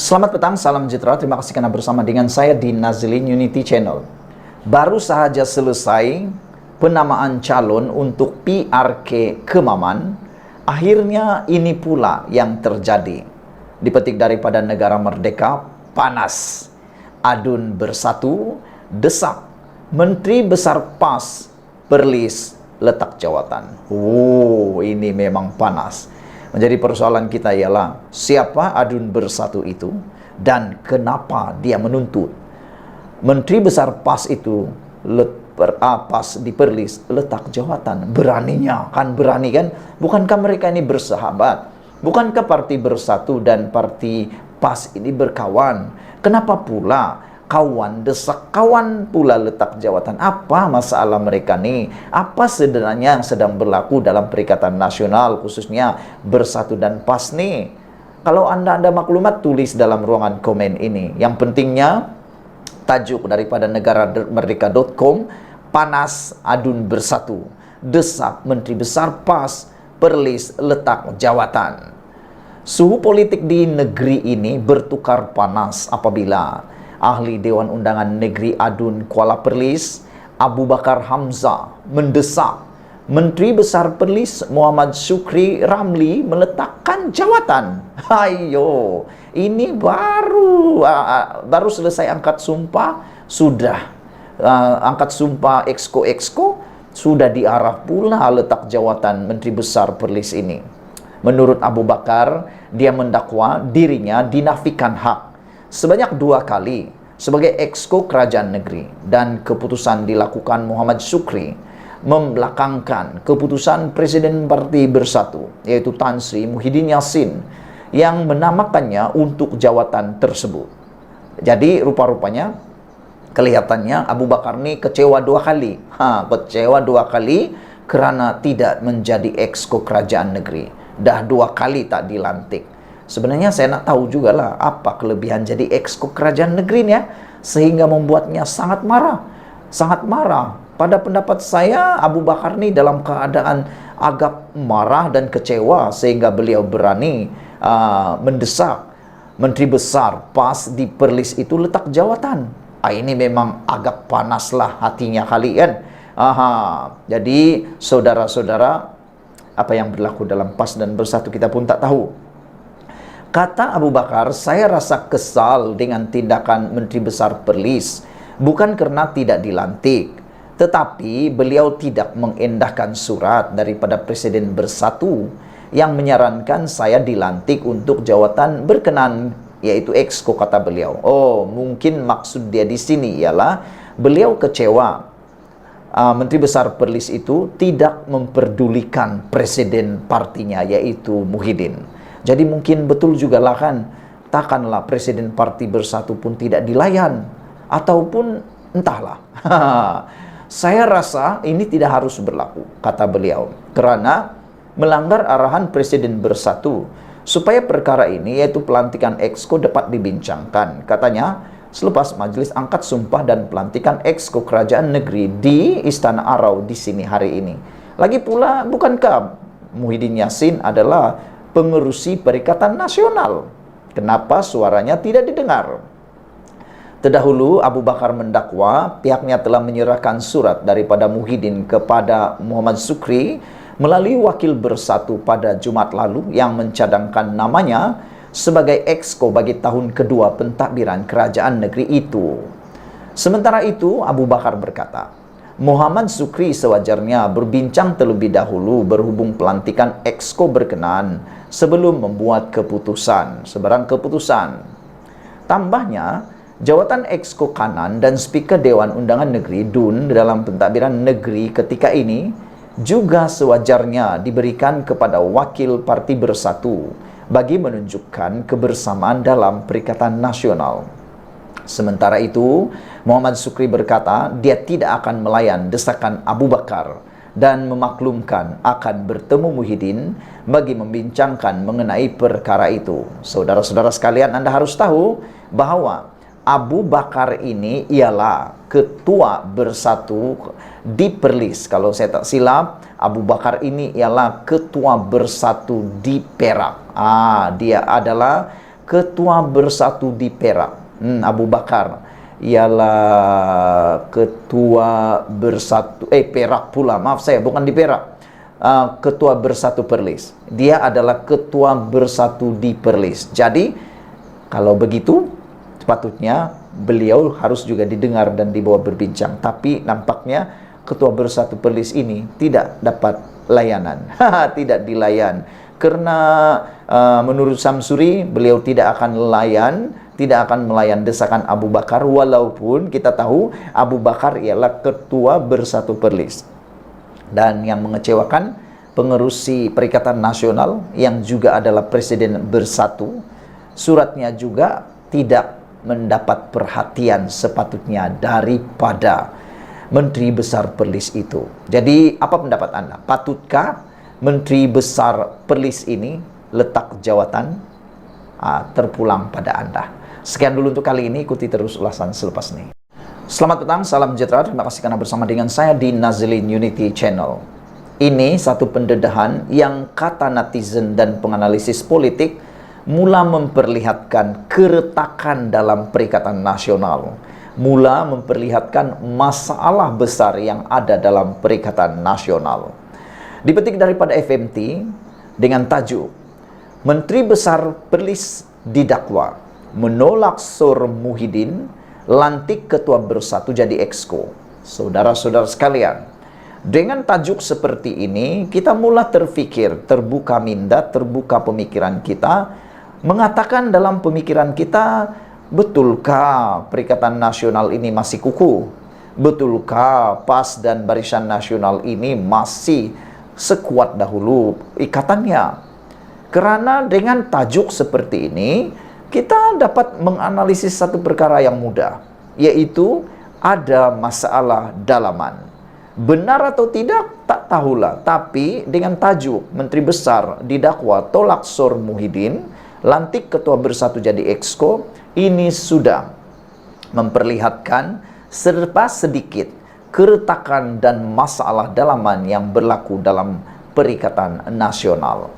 Selamat petang, salam sejahtera. Terima kasih karena bersama dengan saya di Nazlin Unity Channel. Baru saja selesai penamaan calon untuk PRK Kemaman. Akhirnya ini pula yang terjadi. Dipetik daripada Negara Merdeka, panas. Adun bersatu, desak. Menteri Besar PAS, Perlis, letak jawatan. Ini memang panas. Menjadi persoalan kita ialah siapa adun bersatu itu dan kenapa dia menuntut Menteri Besar PAS itu PAS di Perlis letak jawatan. Beraninya kan, berani kan? Bukankah mereka ini bersahabat? Bukankah Parti Bersatu dan Parti PAS ini berkawan? Kenapa pula kawan desak kawan pula letak jawatan? Apa masalah mereka nih? Apa sebenarnya yang sedang berlaku dalam Perikatan Nasional, khususnya Bersatu dan PAS nih? Kalau Anda maklumat, tulis dalam ruangan komen ini. Yang pentingnya tajuk daripada negaramerdeka.com, panas adun bersatu, desak Menteri Besar PAS, Perlis letak jawatan. Suhu politik di negeri ini bertukar panas apabila Ahli Dewan Undangan Negeri Adun Kuala Perlis, Abu Bakar Hamzah, mendesak Menteri Besar Perlis Muhammad Syukri Ramli meletakkan jawatan. Ayo, ini baru selesai angkat sumpah, sudah angkat sumpah exco sudah diarah pula letak jawatan Menteri Besar Perlis ini. Menurut Abu Bakar, dia mendakwa dirinya dinafikan hak sebanyak 2 kali sebagai exco kerajaan negeri, dan keputusan dilakukan Muhammad Syukri membelakangkan keputusan Presiden Parti Bersatu yaitu Tan Sri Muhyiddin Yassin yang menamakannya untuk jawatan tersebut. Jadi rupa-rupanya kelihatannya Abu Bakar ini kecewa 2 kali. Kecewa 2 kali karena tidak menjadi exco kerajaan negeri. Dah 2 kali tak dilantik. Sebenarnya saya nak tahu juga lah apa kelebihan jadi exco kerajaan negeri ya, sehingga membuatnya sangat marah. Sangat marah. Pada pendapat saya, Abu Bakar ini dalam keadaan agak marah dan kecewa sehingga beliau berani mendesak Menteri Besar PAS di Perlis itu letak jawatan. Ini memang agak panaslah hatinya kalian. Jadi saudara-saudara, apa yang berlaku dalam PAS dan Bersatu kita pun tak tahu. Kata Abu Bakar, saya rasa kesal dengan tindakan Menteri Besar Perlis, bukan karena tidak dilantik, tetapi beliau tidak mengendahkan surat daripada Presiden Bersatu yang menyarankan saya dilantik untuk jawatan berkenan, yaitu exco, kata beliau. Mungkin maksud dia di sini ialah beliau kecewa Menteri Besar Perlis itu tidak memperdulikan presiden partinya, yaitu Muhyiddin. Jadi mungkin betul juga lah kan, takkanlah Presiden Parti Bersatu pun tidak dilayan, ataupun entahlah. Saya rasa ini tidak harus berlaku, kata beliau, karena melanggar arahan Presiden Bersatu supaya perkara ini, yaitu pelantikan exco, dapat dibincangkan. Katanya, selepas majelis angkat sumpah dan pelantikan exco kerajaan negeri di Istana Arau di sini hari ini. Lagi pula, bukankah Muhyiddin Yassin adalah pengerusi Perikatan Nasional? Kenapa suaranya tidak didengar? Terdahulu Abu Bakar mendakwa pihaknya telah menyerahkan surat daripada Muhyiddin kepada Muhammad Syukri melalui wakil Bersatu pada Jumat lalu yang mencadangkan namanya sebagai exco bagi tahun kedua pentadbiran kerajaan negeri itu. Sementara itu, Abu Bakar berkata, Muhammad Syukri sewajarnya berbincang terlebih dahulu berhubung pelantikan exco berkenan sebelum membuat keputusan, sebarang keputusan. Tambahnya, jawatan exco kanan dan Speaker Dewan Undangan Negeri DUN dalam pentadbiran negeri ketika ini juga sewajarnya diberikan kepada wakil Parti Bersatu bagi menunjukkan kebersamaan dalam Perikatan Nasional. Sementara itu, Muhammad Syukri berkata dia tidak akan melayan desakan Abu Bakar dan memaklumkan akan bertemu Muhyiddin bagi membincangkan mengenai perkara itu. Saudara-saudara sekalian, Anda harus tahu bahwa Abu Bakar ini ialah ketua Bersatu di Perlis. Kalau saya tak silap, Abu Bakar ini ialah ketua Bersatu di Perak. Dia adalah ketua bersatu di Perak. Abu Bakar ialah ketua bersatu, Perak pula, maaf saya, bukan di Perak. Ketua bersatu Perlis. Dia adalah ketua bersatu di Perlis. Jadi, kalau begitu, sepatutnya beliau harus juga didengar dan dibawa berbincang. Tapi nampaknya ketua bersatu Perlis ini tidak dapat layanan. Tidak dilayan. Karena menurut Samsuri, beliau tidak akan melayan desakan Abu Bakar, walaupun kita tahu Abu Bakar ialah ketua bersatu Perlis. Dan yang mengecewakan, pengerusi Perikatan Nasional yang juga adalah Presiden Bersatu, suratnya juga tidak mendapat perhatian sepatutnya daripada Menteri Besar Perlis itu. Jadi apa pendapat Anda? Patutkah Menteri Besar Perlis ini letak jawatan terpulang pada Anda? Sekian dulu untuk kali ini, ikuti terus ulasan selepas ini. Selamat petang, salam sejahtera, terima kasih karena bersama dengan saya di Nazilin Unity Channel. Ini satu pendedahan yang kata netizen dan penganalisis politik mula memperlihatkan keretakan dalam Perikatan Nasional, mula memperlihatkan masalah besar yang ada dalam Perikatan Nasional. Dipetik daripada FMT dengan tajuk Menteri Besar Perlis didakwa menolak Sur Muhyiddin lantik ketua bersatu jadi exco. Saudara-saudara sekalian, dengan tajuk seperti ini kita mula terfikir, terbuka minda, terbuka pemikiran kita, mengatakan dalam pemikiran kita, betulkah Perikatan Nasional ini masih kukuh? Betulkah PAS dan Barisan Nasional ini masih sekuat dahulu ikatannya? Karena dengan tajuk seperti ini, kita dapat menganalisis satu perkara yang mudah, yaitu ada masalah dalaman. Benar atau tidak, tak tahulah. Tapi dengan tajuk Menteri Besar didakwa tolak Sur Muhyiddin, lantik ketua bersatu jadi exco, ini sudah memperlihatkan serba sedikit keretakan dan masalah dalaman yang berlaku dalam Perikatan Nasional.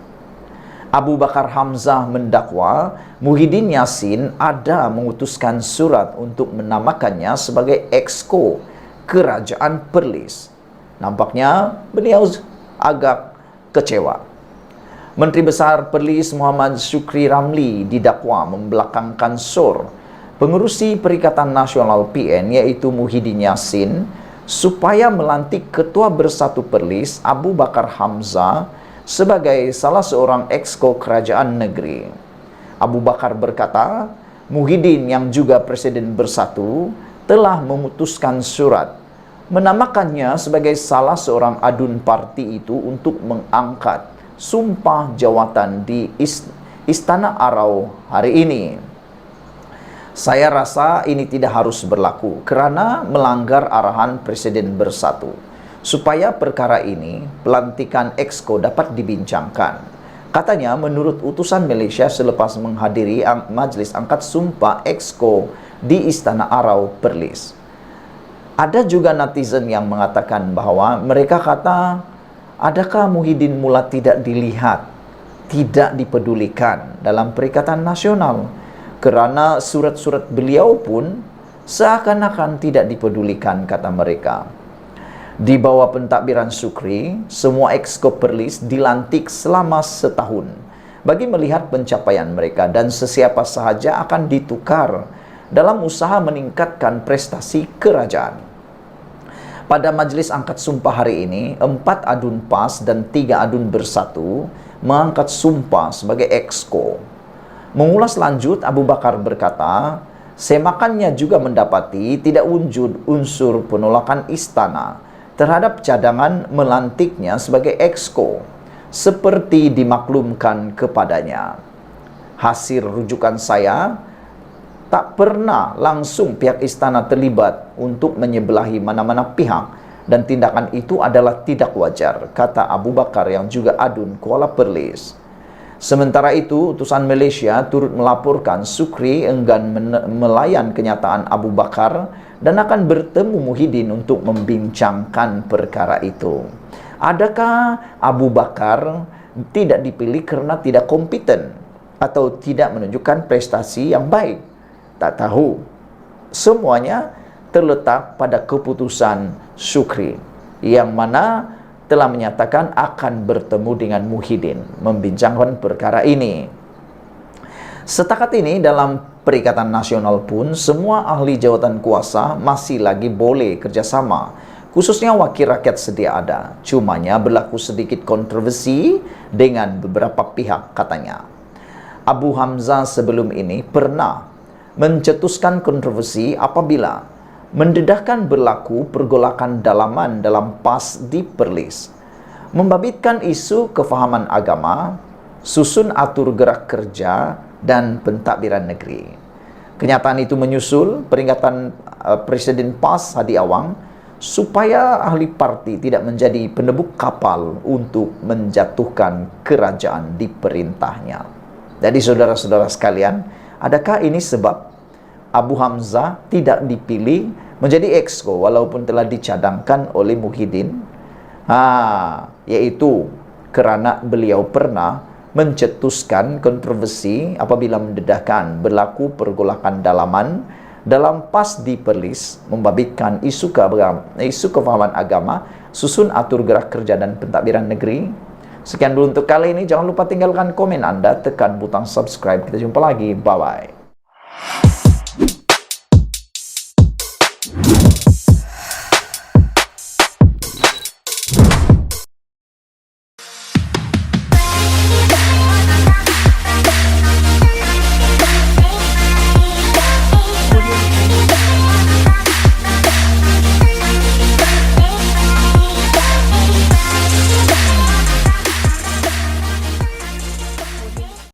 Abu Bakar Hamzah mendakwa Muhyiddin Yassin ada mengutuskan surat untuk menamakannya sebagai exco Kerajaan Perlis. Nampaknya beliau agak kecewa. Menteri Besar Perlis Muhammad Syukri Ramli didakwa membelakangkan Sur pengerusi Perikatan Nasional PN yaitu Muhyiddin Yassin supaya melantik Ketua Bersatu Perlis Abu Bakar Hamzah sebagai salah seorang exco kerajaan negeri. Abu Bakar berkata, Muhyiddin yang juga Presiden Bersatu telah memutuskan surat menamakannya sebagai salah seorang adun parti itu untuk mengangkat sumpah jawatan di Istana Arau hari ini. Saya rasa ini tidak harus berlaku kerana melanggar arahan Presiden Bersatu. Supaya perkara ini, pelantikan exco dapat dibincangkan. Katanya, menurut utusan Malaysia selepas menghadiri majlis angkat sumpah exco di Istana Arau Perlis. Ada juga netizen yang mengatakan bahwa mereka kata, adakah Muhyiddin mula tidak dilihat, tidak dipedulikan dalam Perikatan Nasional? Kerana surat-surat beliau pun seakan-akan tidak dipedulikan, kata mereka. Di bawah pentadbiran Syukri, semua exco Perlis dilantik selama setahun bagi melihat pencapaian mereka dan sesiapa sahaja akan ditukar dalam usaha meningkatkan prestasi kerajaan. Pada majlis angkat sumpah hari ini, 4 adun PAS dan 3 adun Bersatu mengangkat sumpah sebagai exco. Mengulas lanjut, Abu Bakar berkata, semakannya juga mendapati tidak wujud unsur penolakan istana terhadap cadangan melantiknya sebagai exco seperti dimaklumkan kepadanya. Hasil rujukan saya, tak pernah langsung pihak istana terlibat untuk menyebelahi mana-mana pihak dan tindakan itu adalah tidak wajar, kata Abu Bakar yang juga adun Kuala Perlis. Sementara itu, utusan Malaysia turut melaporkan Syukri enggan melayan kenyataan Abu Bakar dan akan bertemu Muhyiddin untuk membincangkan perkara itu. Adakah Abu Bakar tidak dipilih kerana tidak kompeten? atau tidak menunjukkan prestasi yang baik? Tak tahu. Semuanya terletak pada keputusan Syukri, yang mana telah menyatakan akan bertemu dengan Muhyiddin membincangkan perkara ini. Setakat ini dalam Perikatan Nasional pun semua ahli jawatan kuasa masih lagi boleh kerjasama, khususnya wakil rakyat sedia ada. Cumanya berlaku sedikit kontroversi dengan beberapa pihak katanya. Abu Hamzah sebelum ini pernah mencetuskan kontroversi apabila mendedahkan berlaku pergolakan dalaman dalam PAS di Perlis, membabitkan isu kefahaman agama, susun atur gerak kerja, dan pentadbiran negeri. Kenyataan itu menyusul peringatan Presiden PAS Hadi Awang supaya ahli parti tidak menjadi penebuk kapal untuk menjatuhkan kerajaan di perintahnya. Jadi saudara-saudara sekalian, adakah ini sebab Abu Hamzah tidak dipilih menjadi exco walaupun telah dicadangkan oleh Muhyiddin? Yaitu kerana beliau pernah mencetuskan kontroversi apabila mendedahkan berlaku pergolakan dalaman dalam PAS di Perlis, membabitkan isu kefahaman agama, susun atur gerak kerja dan pentadbiran negeri. Sekian dulu untuk kali ini. Jangan lupa tinggalkan komen Anda, tekan butang subscribe. Kita jumpa lagi. Bye-bye.